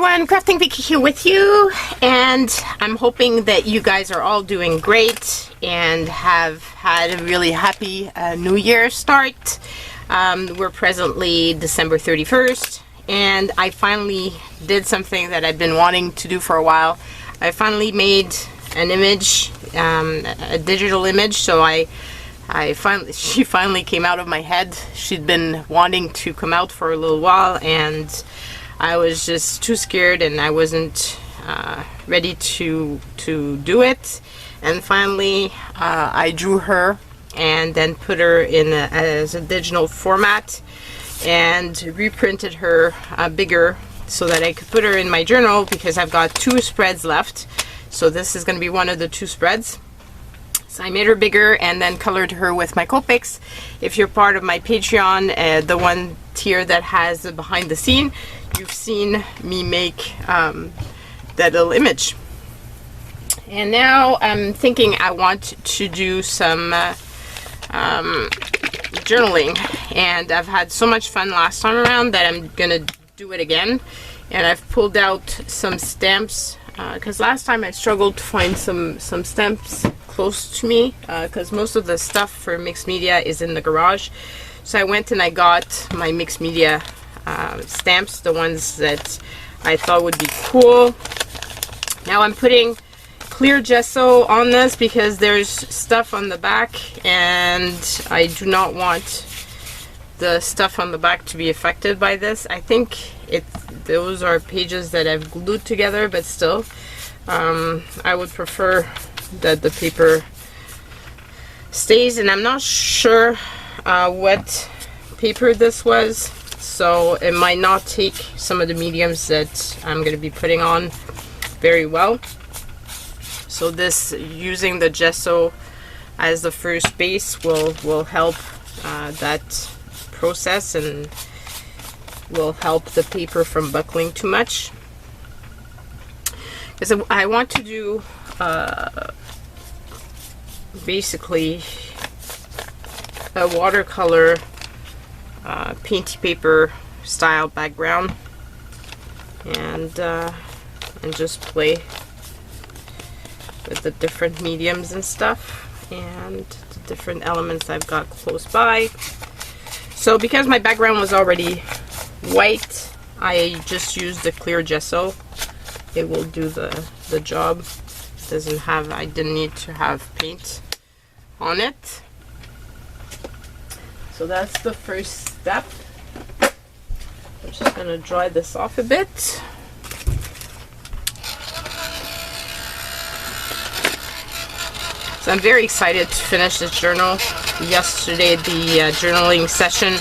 everyone, Crafting Vicky here with you, and I'm hoping that you guys are all doing great and have had a really happy New Year start. We're presently December 31st, and I finally did something that I've been wanting to do for a while. I finally made an image, a digital image, so she finally came out of my head. She'd been wanting to come out for a little while, and I was just too scared, and I wasn't ready to do it. And finally, I drew her and then put her in as a digital format and reprinted her bigger so that I could put her in my journal, because I've got 2 spreads left. So this is going to be one of the 2 spreads. So I made her bigger and then colored her with my Copics. If you're part of my Patreon, the one tier that has the behind the scene, you've seen me make that little image. And now I'm thinking I want to do some journaling, and I've had so much fun last time around that I'm gonna do it again. And I've pulled out some stamps because last time I struggled to find some stamps close to me, because most of the stuff for mixed media is in the garage. So I went and I got my mixed media stamps, the ones that I thought would be cool. Now I'm putting clear gesso on this because there's stuff on the back, and I do not want the stuff on the back to be affected by this. I think those are pages that I've glued together, but still I would prefer that the paper stays, and I'm not sure what paper this was, so it might not take some of the mediums that I'm going to be putting on very well. So this, using the gesso as the first base, will help that process, and will help the paper from buckling too much. Because I want to do basically a watercolor painty paper style background, and just play with the different mediums and stuff and the different elements I've got close by. So because my background was already white, I just used the clear gesso. It will do the job. I didn't need to have paint on it. So that's the first step. I'm just gonna dry this off a bit. So I'm very excited to finish this journal. Yesterday the journaling session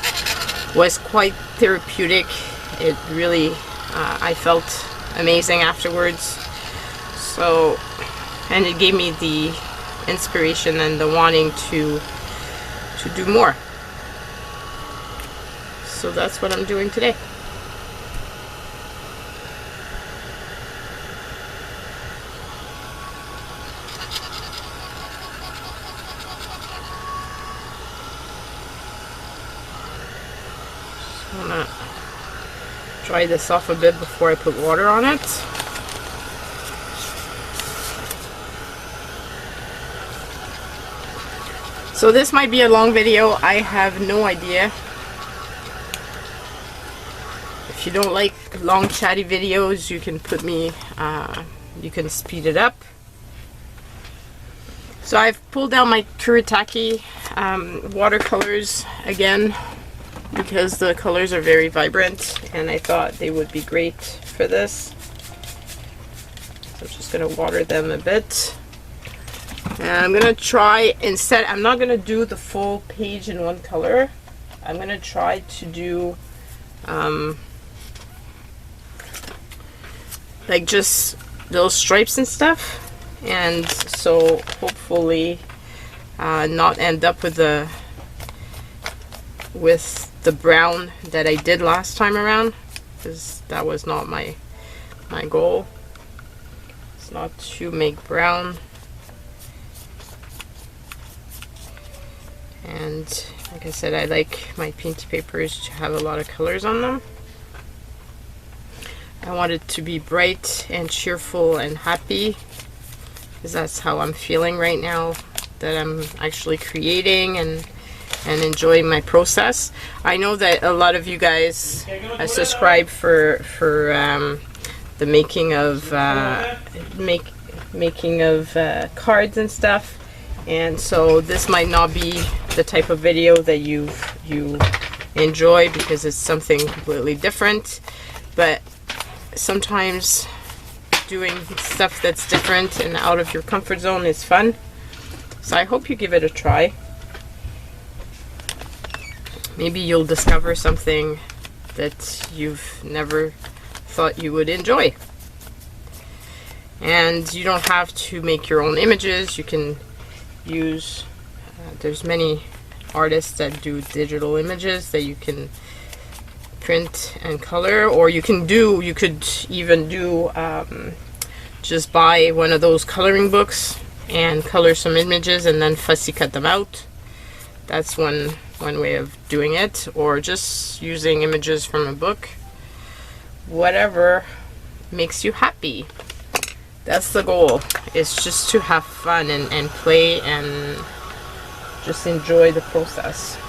was quite therapeutic. It really, I felt amazing afterwards. So, and it gave me the inspiration and the wanting to do more. So that's what I'm doing today. I'm gonna dry this off a bit before I put water on it. So this might be a long video, I have no idea. If you don't like long chatty videos, you can put me, you can speed it up. So I've pulled out my Kuretake watercolors again, because the colors are very vibrant and I thought they would be great for this. So I'm just going to water them a bit. And I'm going to try, instead, I'm not going to do the full page in one color. I'm going to try to do like just little stripes and stuff, and so hopefully not end up with the brown that I did last time around, because that was not my goal. It's not to make brown. And like I said, I like my painty papers to have a lot of colors on them. I want it to be bright and cheerful and happy, because that's how I'm feeling right now, that I'm actually creating and enjoying my process. I know that a lot of you guys subscribe for the making of cards and stuff, and so this might not be the type of video that you enjoy, because it's something completely different. But sometimes doing stuff that's different and out of your comfort zone is fun, so I hope you give it a try. Maybe you'll discover something that you've never thought you would enjoy. And you don't have to make your own images. You can use, there's many artists that do digital images that you can print and color, or you could even do just buy one of those coloring books and color some images and then fussy cut them out. That's one way of doing it, or just using images from a book. Whatever makes you happy. That's the goal. It's just to have fun and play and just enjoy the process.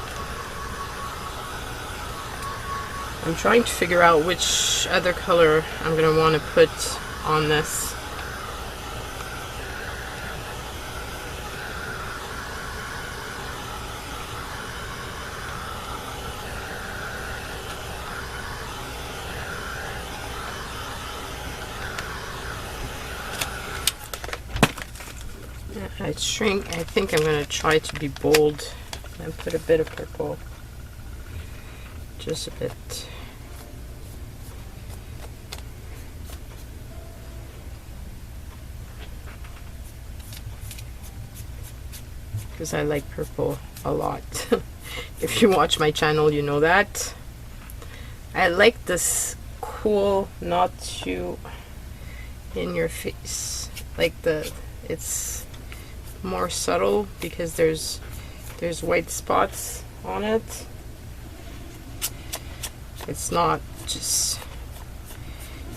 I'm trying to figure out which other color I'm going to want to put on this. I think I'm going to try to be bold and put a bit of purple. Just a bit. Because I like purple a lot. If you watch my channel, you know that. I like this cool, not too in your face. Like it's more subtle because there's white spots on it. It's not just,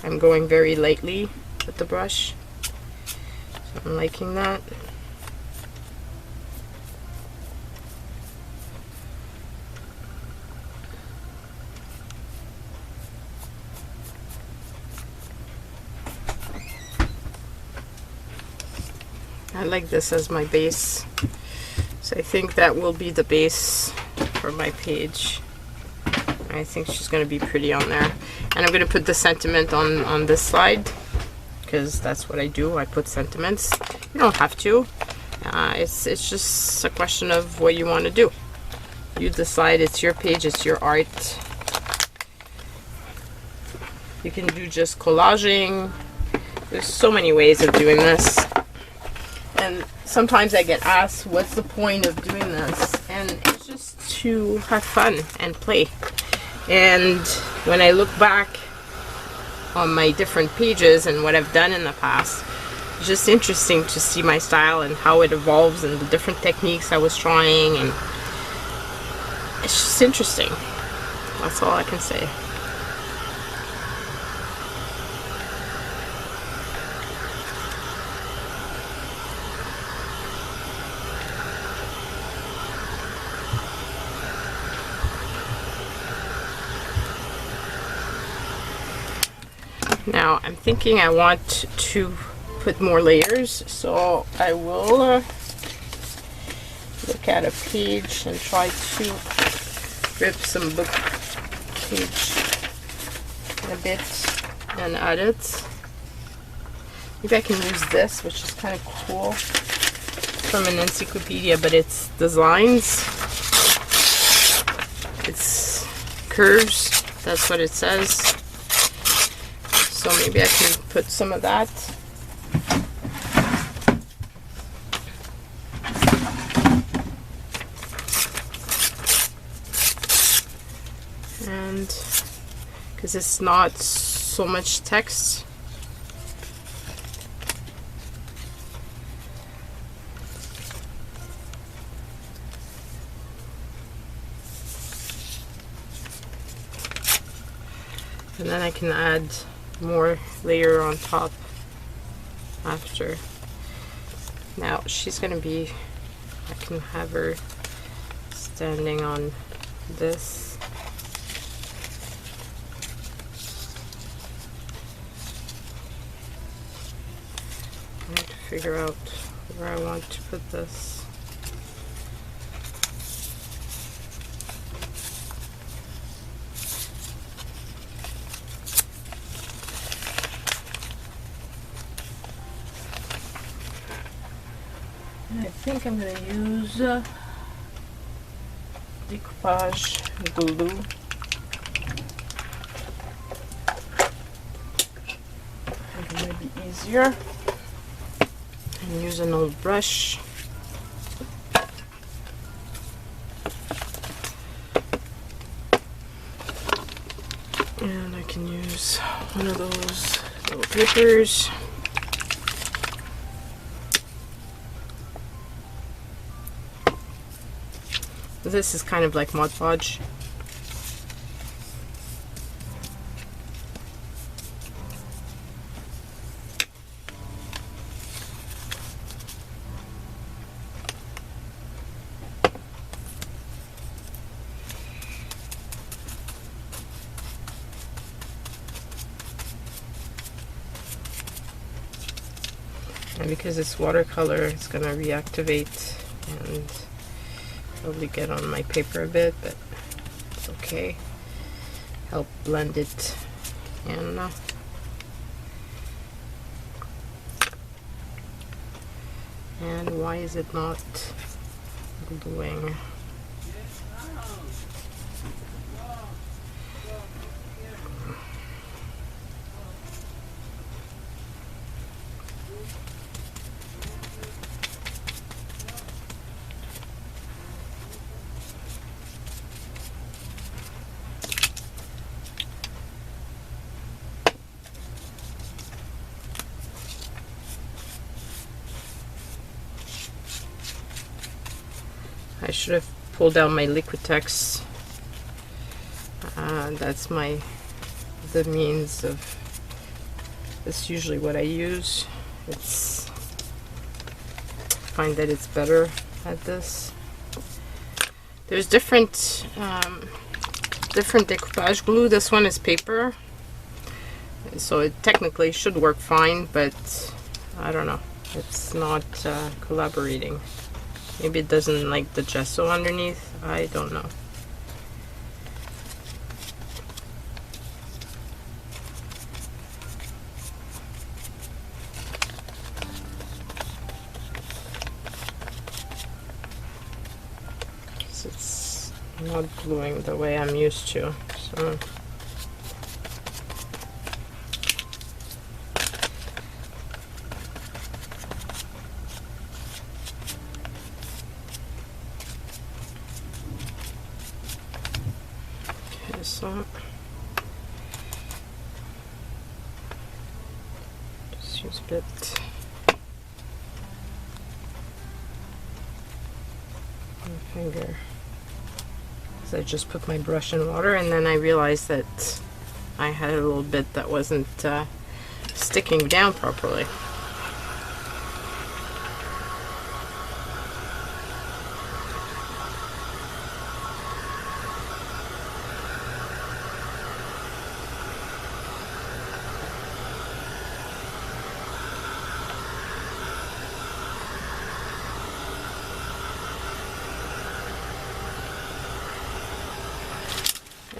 I'm going very lightly with the brush, so I'm liking that. I like this as my base, so I think that will be the base for my page. I think she's going to be pretty on there, and I'm going to put the sentiment on this slide, because that's what I do. I put sentiments. You don't have to. It's just a question of what you want to do. You decide. It's your page. It's your art. You can do just collaging. There's so many ways of doing this. And sometimes I get asked, what's the point of doing this? And it's just to have fun and play. And when I look back on my different pages and what I've done in the past, it's just interesting to see my style and how it evolves and the different techniques I was trying, and it's just interesting. That's all I can say. Now I'm thinking I want to put more layers, so I will look at a page and try to rip some book page a bit and add it. Maybe I can use this, which is kind of cool, from an encyclopedia, but it's designs, it's curves, that's what it says. So maybe I can put some of that. And because it's not so much text. And then I can add more layer on top after. Now she's gonna be, I can have her standing on this. I have to figure out where I want to put this. I think I'm going to use decoupage glue. I think it might be easier. And use an old brush. And I can use one of those little clippers. This is kind of like Mod Podge. And because it's watercolor, it's going to reactivate and probably get on my paper a bit, but it's okay. Help blend it in. And why is it not gluing? I should have pulled out my Liquitex. That's the means of, that's usually what I use. I find that it's better at this. There's different decoupage glue. This one is paper, so it technically should work fine, but I don't know. It's not collaborating. Maybe it doesn't like the gesso underneath. I don't know. It's not gluing the way I'm used to. So. Just use a bit. My finger. So I just put my brush in water, and then I realized that I had a little bit that wasn't sticking down properly.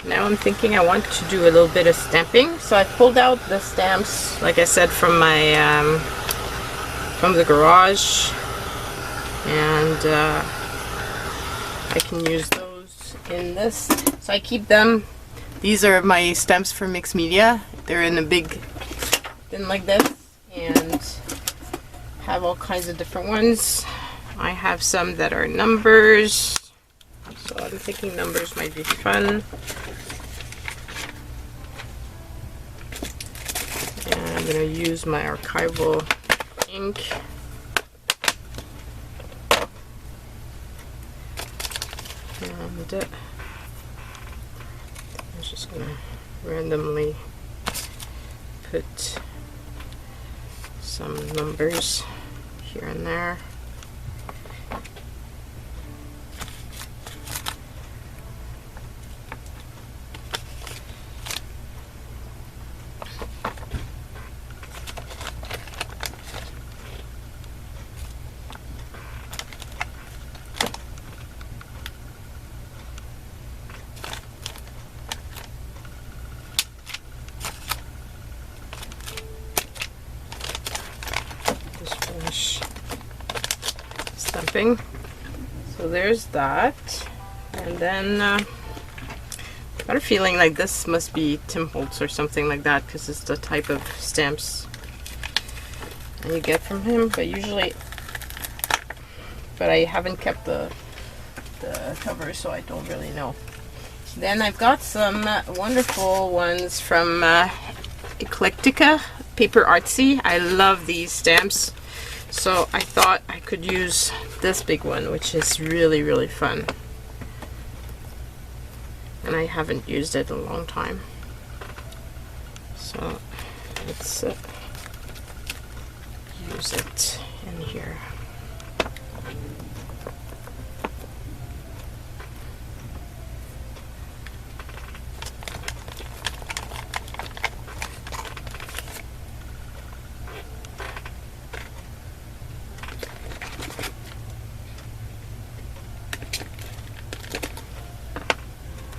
Now I'm thinking I want to do a little bit of stamping, so I pulled out the stamps, like I said, from my from the garage, and I can use those in this. So I keep them. These are my stamps for mixed media. They're in a big thing like this, and have all kinds of different ones. I have some that are numbers, so I'm thinking numbers might be fun. And I'm going to use my archival ink. And I'm just going to randomly put some numbers here and there. Stamping. So there's that, and then I got a feeling like this must be Tim Holtz or something like that, because it's the type of stamps you get from him. But I haven't kept the cover, so I don't really know. Then I've got some wonderful ones from Eclectica Paper Artsy. I love these stamps. So I thought I could use this big one, which is really, really fun. And I haven't used it in a long time. So let's use it in here.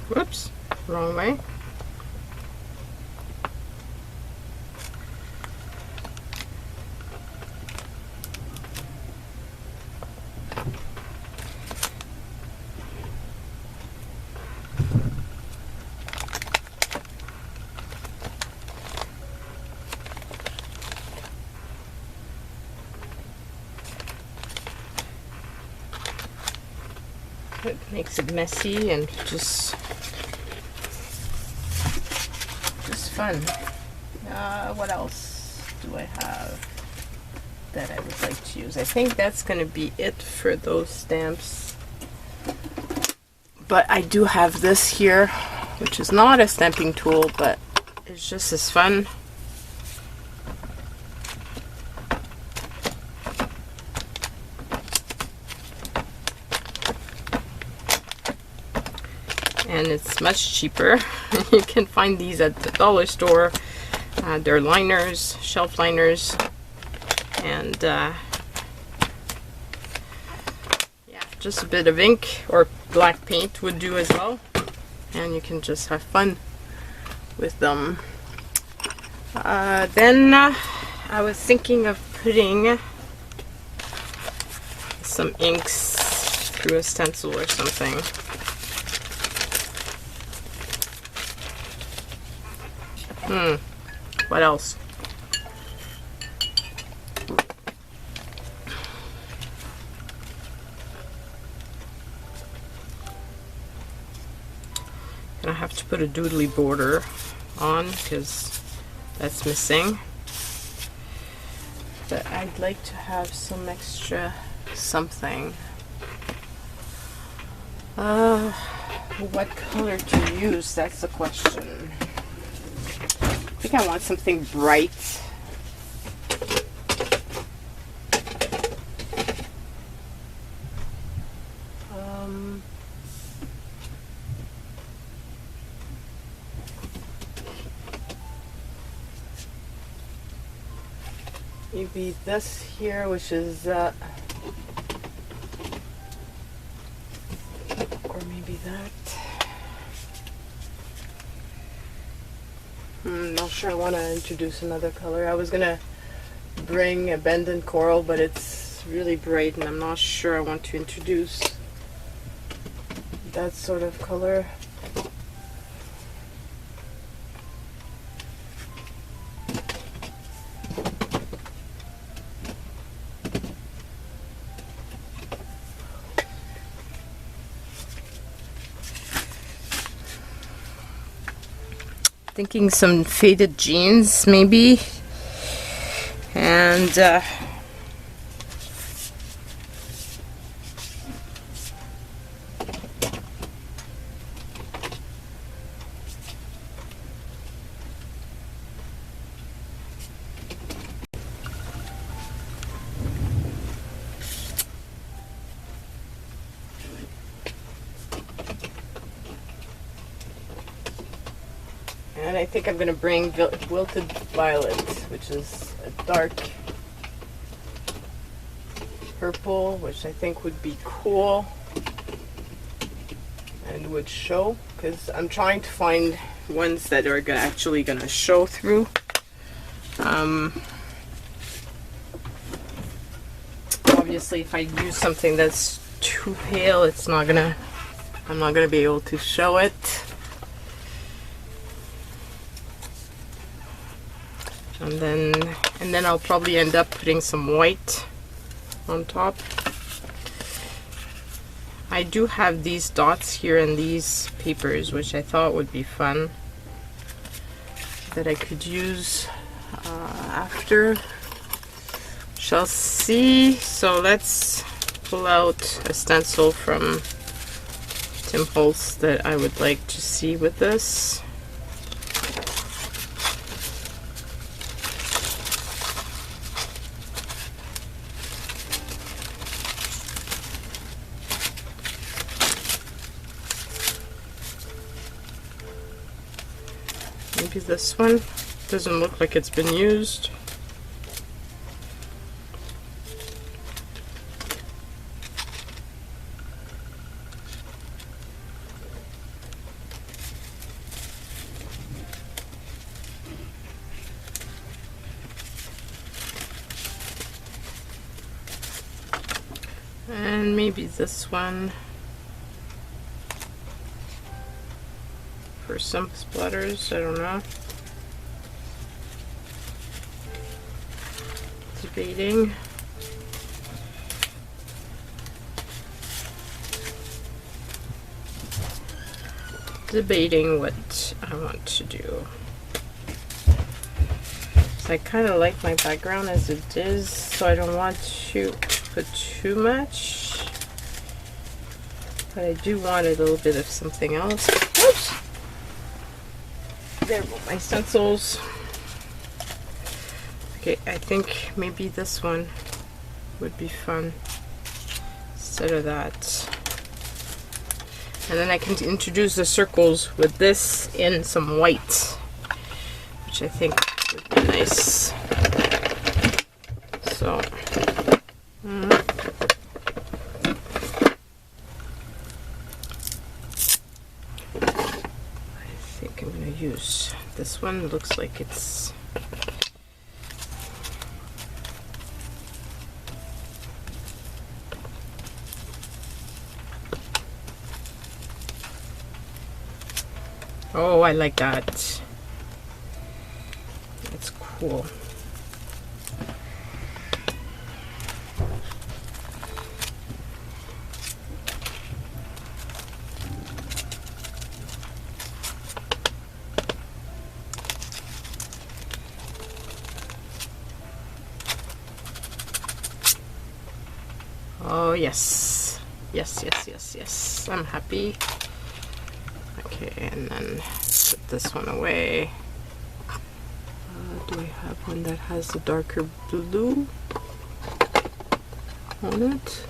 Whoops, wrong way. It makes it messy and just fun. What else do I have that I would like to use? I think that's going to be it for those stamps. But I do have this here, which is not a stamping tool, but it's just as fun. And it's much cheaper. You can find these at the dollar store. They're liners, shelf liners, and yeah, just a bit of ink or black paint would do as well, and you can just have fun with them. Then I was thinking of putting some inks through a stencil or something. What else? And I have to put a doodly border on because that's missing. But I'd like to have some extra something. What color to use? That's the question. I think I want something bright. Maybe this here, which is or maybe that. Not sure I want to introduce another color. I was gonna bring a Bend Coral, but it's really bright and I'm not sure I want to introduce that sort of color. Thinking some faded jeans maybe, and And I think I'm going to bring Wilted Violet, which is a dark purple, which I think would be cool and would show, because I'm trying to find ones that are actually going to show through. Obviously, if I use something that's too pale, I'm not gonna be able to show it. And then I'll probably end up putting some white on top. I do have these dots here in these papers, which I thought would be fun, that I could use after. Shall see. So let's pull out a stencil from Tim Holtz that I would like to see with this. Maybe this one. Doesn't look like it's been used. And maybe this one for some splatters, I don't know. Debating. Debating what I want to do. So I kind of like my background as it is, so I don't want to put too much, but I do want a little bit of something else. Oops! There go my stencils. Okay, I think maybe this one would be fun instead of that. And then I can introduce the circles with this in some white, which I think would be nice. So, I think I'm going to use this one. It looks like it's oh, I like that. That's cool. Oh, yes. Yes, yes, yes, yes. I'm happy. Okay, and then put this one away. Do we have one that has a darker blue on it?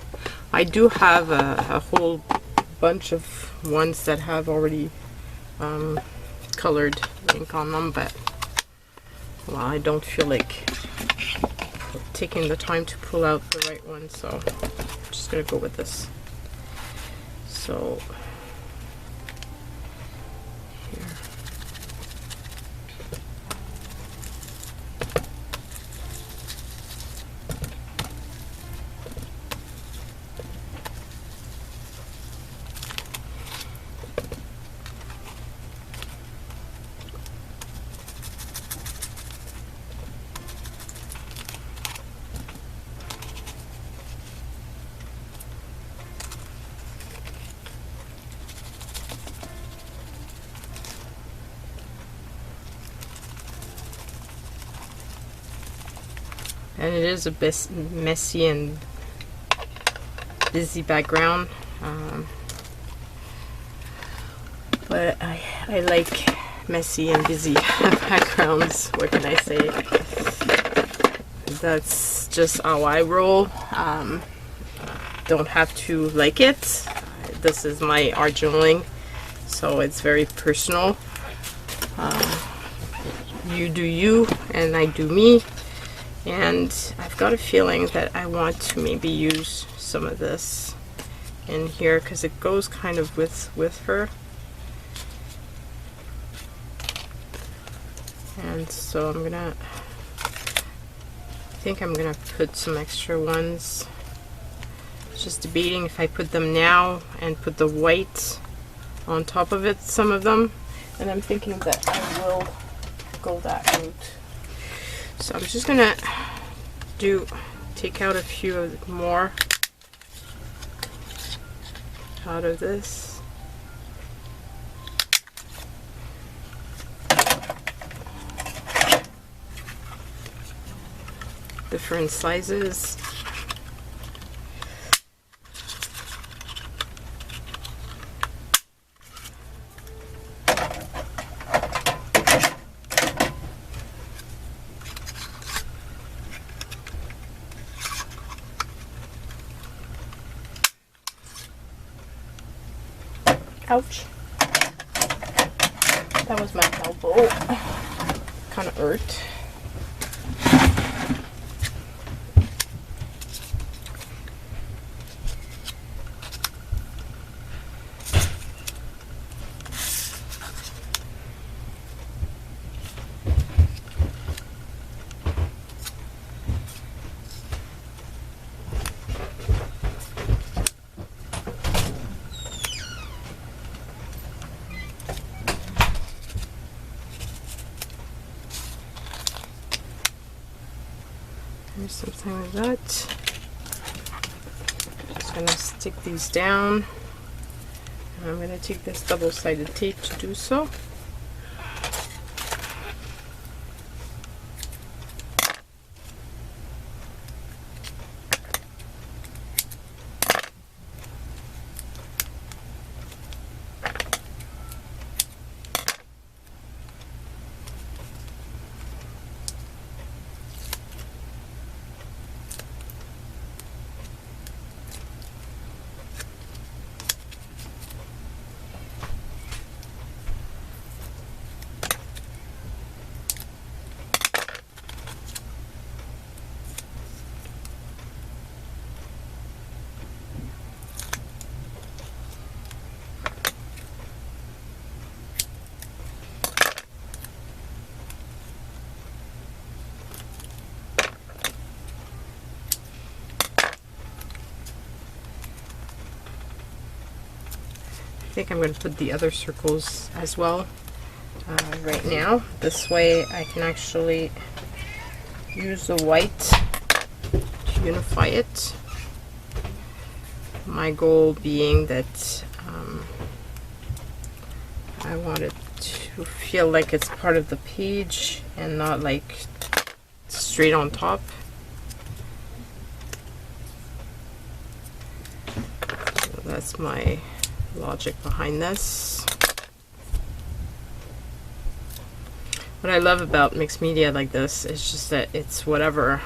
I do have a whole bunch of ones that have already colored ink on them, but well, I don't feel like taking the time to pull out the right one, so I'm just gonna go with this. So and it is a bit messy and busy background, but I like messy and busy backgrounds. What can I say? That's just how I roll. Don't have to like it. This is my art journaling, so it's very personal. you do you and I do me. And I've got a feeling that I want to maybe use some of this in here because it goes kind of with her. And so I think I'm gonna put some extra ones. Just debating if I put them now and put the white on top of it, some of them, and I'm thinking that I will go that route. So I'm just gonna take out a few more out of this. Different sizes. Ouch. That was my elbow. Kind of hurt. Something like that. Just gonna stick these down. And I'm gonna take this double-sided tape to do so. I think I'm going to put the other circles as well right now. This way I can actually use the white to unify it. My goal being that I want it to feel like it's part of the page and not like straight on top. So that's my logic behind this. What I love about mixed media like this is just that it's whatever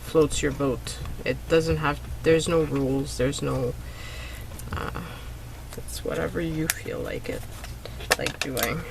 floats your boat. It doesn't have, there's no rules, there's no, it's whatever you feel like doing.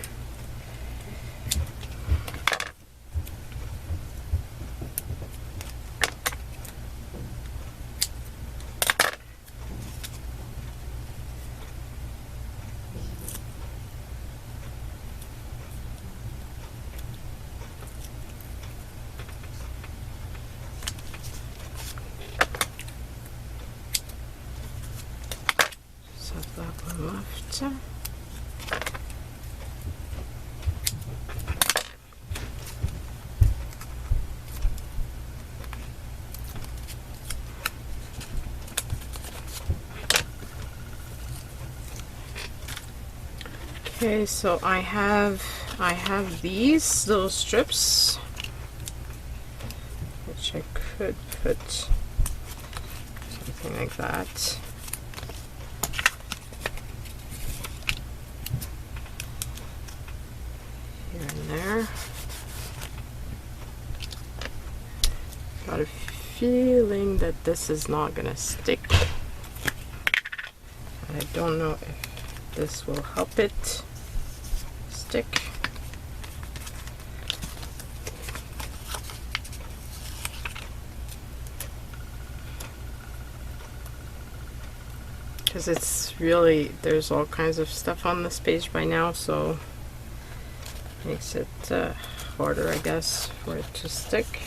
Left. Okay, so I have these little strips which I could put something like that. There. Got a feeling that this is not gonna stick. I don't know if this will help it stick. because it's really, there's all kinds of stuff on this page by now, so makes it harder, I guess, for it to stick.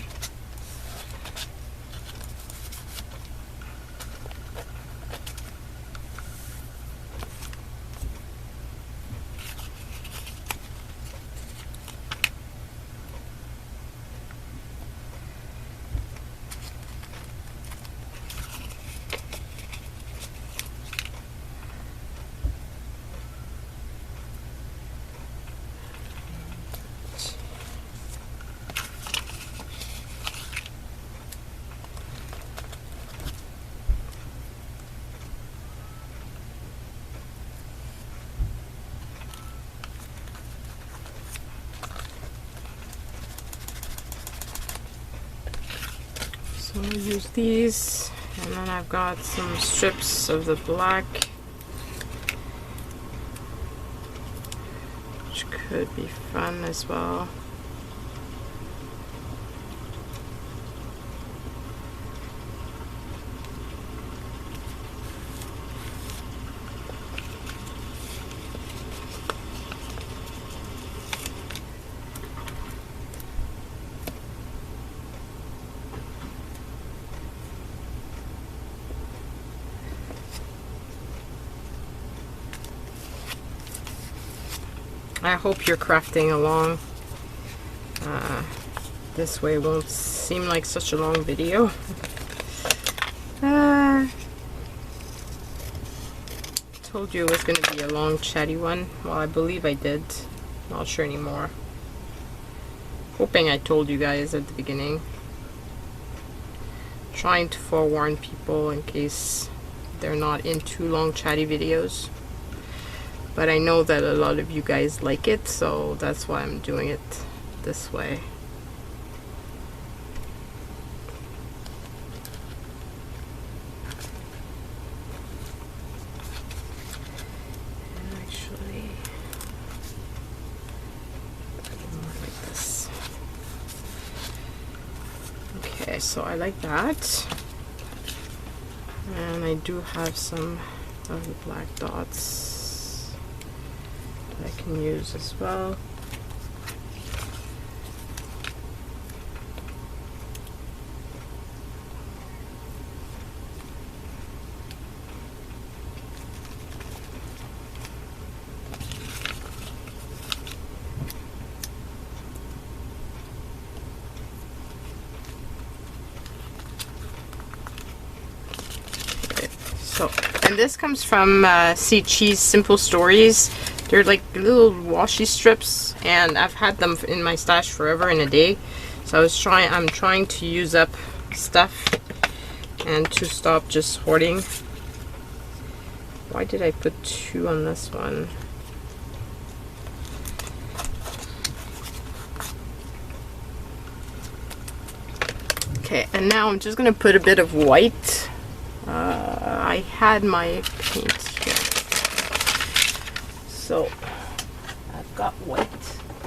So I'll use these, and then I've got some strips of the black, which could be fun as well. I hope you're crafting along. This way it won't seem like such a long video. Told you it was going to be a long chatty one. Well, I believe I did. Not sure anymore. Hoping I told you guys at the beginning. Trying to forewarn people in case they're not into long chatty videos. But I know that a lot of you guys like it, so that's why I'm doing it this way. Actually, more like this. Okay, so I like that. And I do have some of the black dots I can use as well. Okay, so, and this comes from Sea Cheese Simple Stories. They're like little washi strips, and I've had them in my stash forever and a day. So I'm trying to use up stuff and to stop just hoarding. Why did I put 2 on this one? Okay, and now I'm just gonna put a bit of white. I had my paint here. So I've got white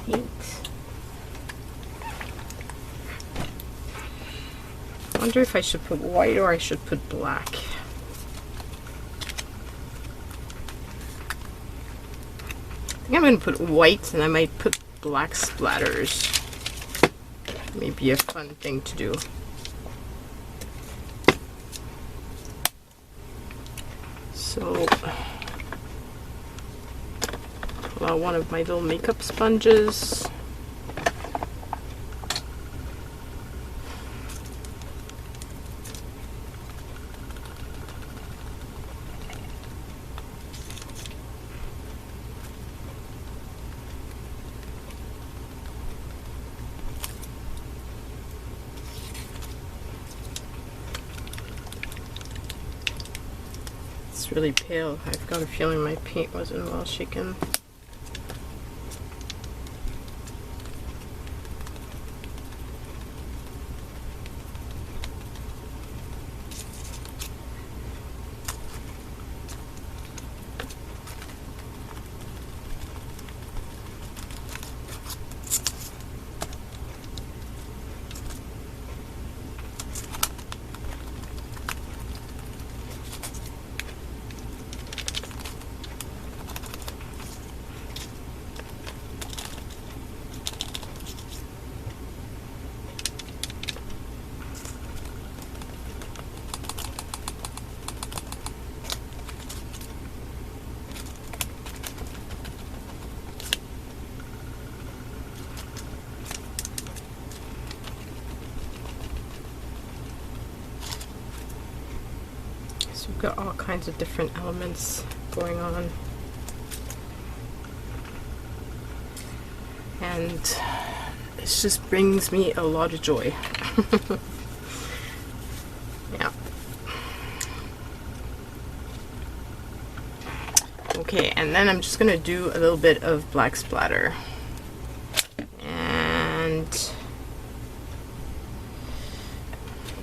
paint. I wonder if I should put white or I should put black. I think I'm going to put white, and I might put black splatters. Maybe a fun thing to do. So pull out one of my little makeup sponges. It's really pale. I've got a feeling my paint wasn't well shaken. got all kinds of different elements going on. And it just brings me a lot of joy. Yeah. Okay, and then I'm just gonna do a little bit of black splatter. And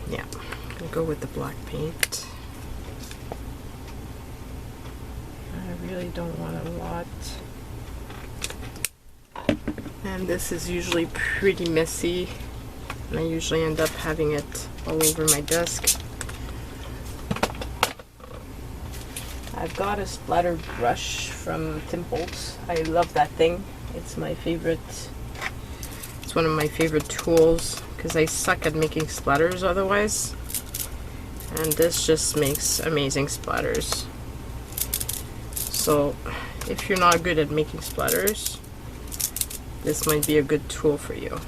yeah, I'm gonna go with the black paint. I really don't want a lot. And this is usually pretty messy, and I usually end up having it all over my desk. I've got a splatter brush from Timples. I love that thing. It's my favorite. It's one of my favorite tools because I suck at making splatters otherwise. And this just makes amazing splatters. So if you're not good at making splatters, this might be a good tool for you.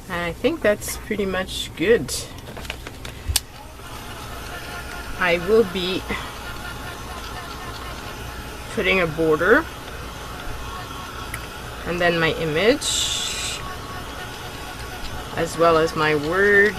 And I think that's pretty much good. I will be putting a border and then my image as well as my word.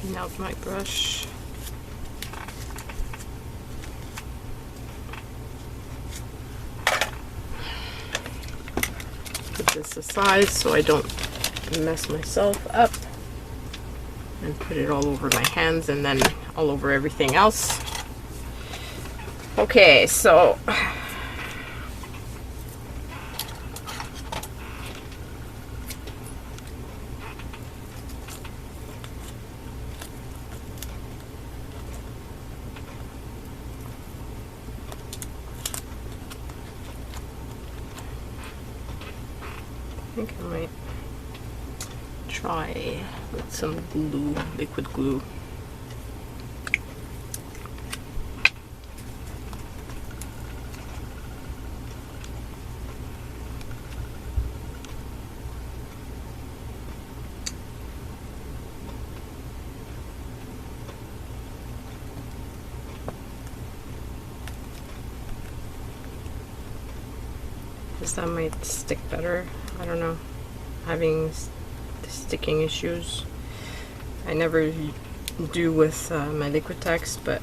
Clean out my brush. Put this aside so I don't mess myself up. And put it all over my hands and then all over everything else. Okay, so I think I might try with some glue, liquid glue. That might stick better. I don't know. Having sticking issues. I never do with my Liquitex, but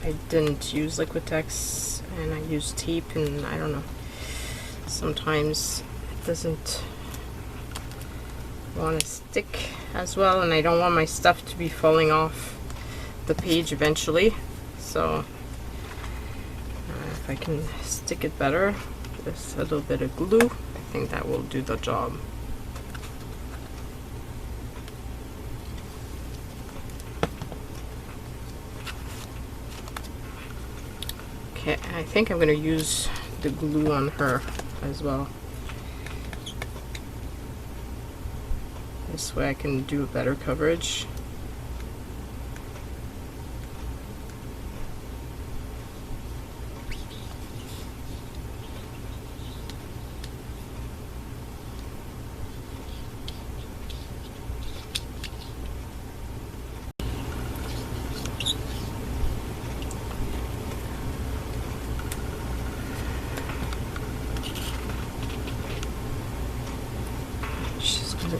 I didn't use Liquitex and I use tape, and I don't know. Sometimes it doesn't want to stick as well, and I don't want my stuff to be falling off the page eventually. So if I can stick it better, just a little bit of glue, I think that will do the job. Okay, I think I'm going to use the glue on her as well. This way I can do a better coverage.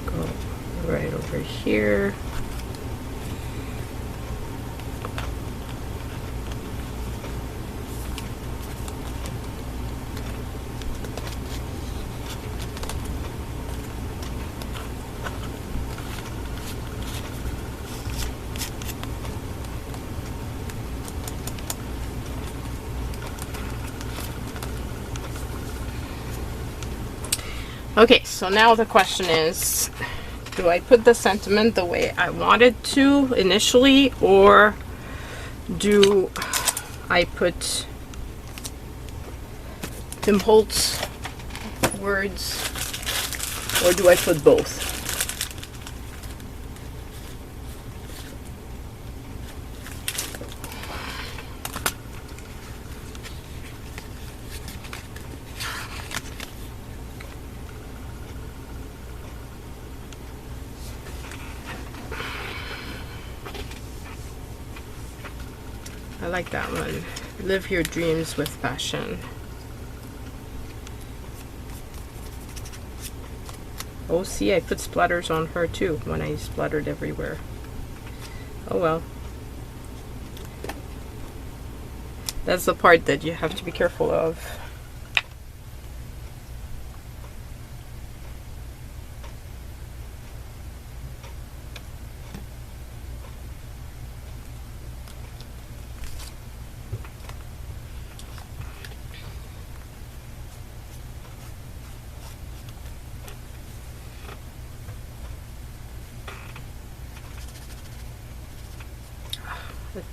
Go right over here. Okay, so now the question is, do I put the sentiment the way I wanted to initially, or do I put impulse words, or do I put both? I like that one. Live your dreams with passion. Oh, see, I put splatters on her too when I splattered everywhere. Oh well. That's the part that you have to be careful of.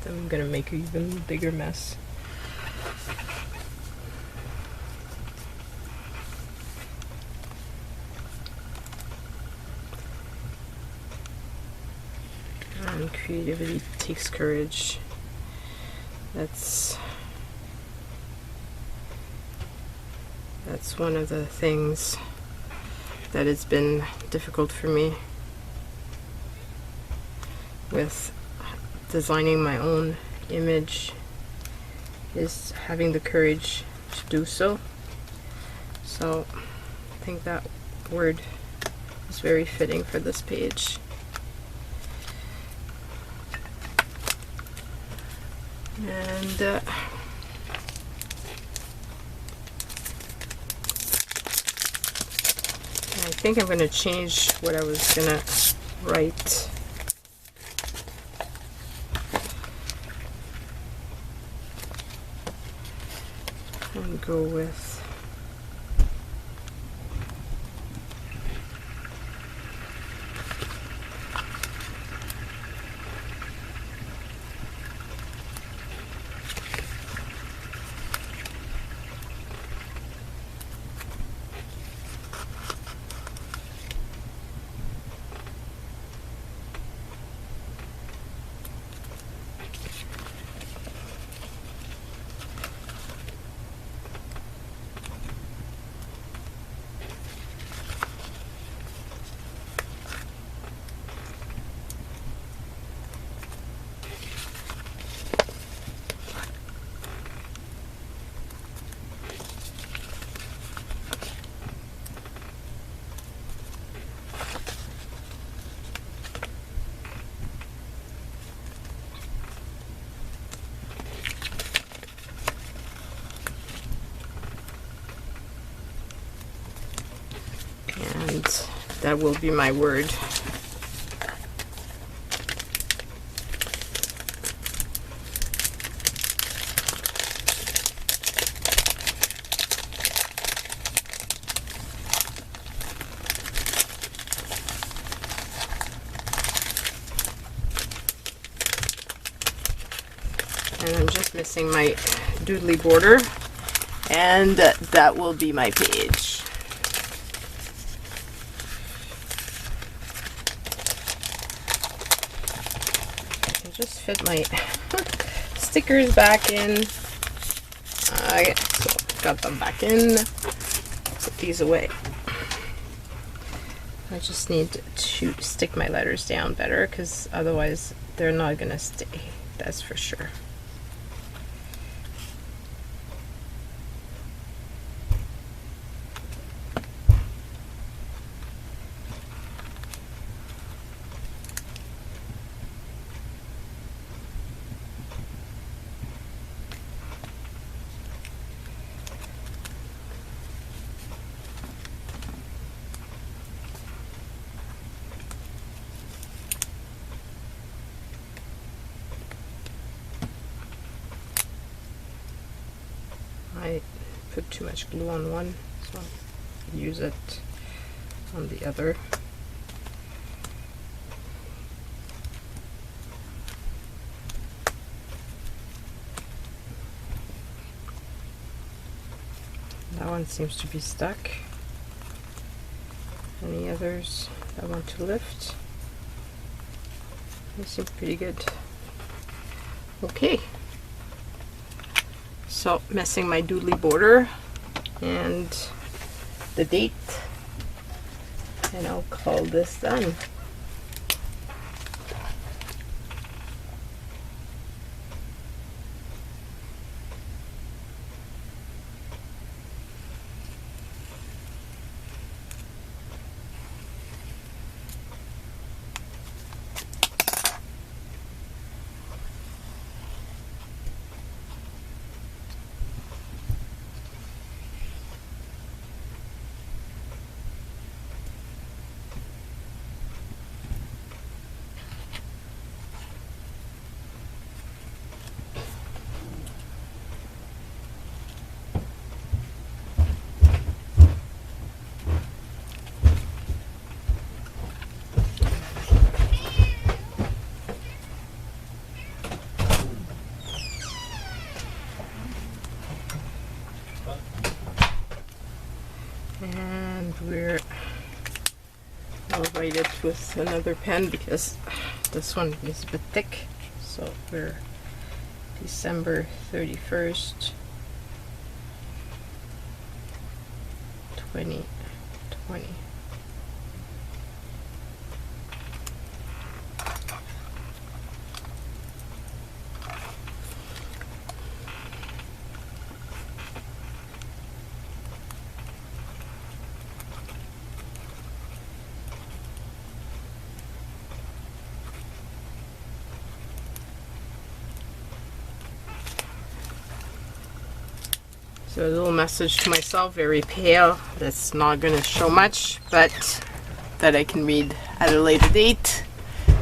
I'm gonna make an even bigger mess. And creativity takes courage. That's one of the things that has been difficult for me with designing my own image, is having the courage to do so. So I think that word is very fitting for this page. And I think I'm going to change what I was going to write. And go with that will be my word. And I'm just missing my doodly border, and that will be my page. Just fit my stickers back in. So got them back in. Put these away. I just need to stick my letters down better, because otherwise they're not gonna stay. That's for sure. I put too much glue on one, so I'll use it on the other. That one seems to be stuck. Any others I want to lift? They seem pretty good. Okay. So messing my doodly border and the date, and I'll call this done. And I'll write it with another pen because this one is a bit thick. So we're December 31st, 2020. So a little message to myself, very pale, that's not going to show much, but that I can read at a later date.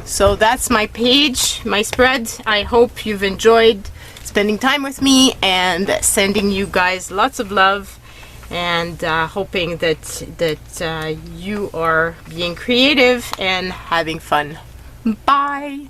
So that's my page, my spread. I hope you've enjoyed spending time with me, and sending you guys lots of love, and hoping that you are being creative and having fun. Bye!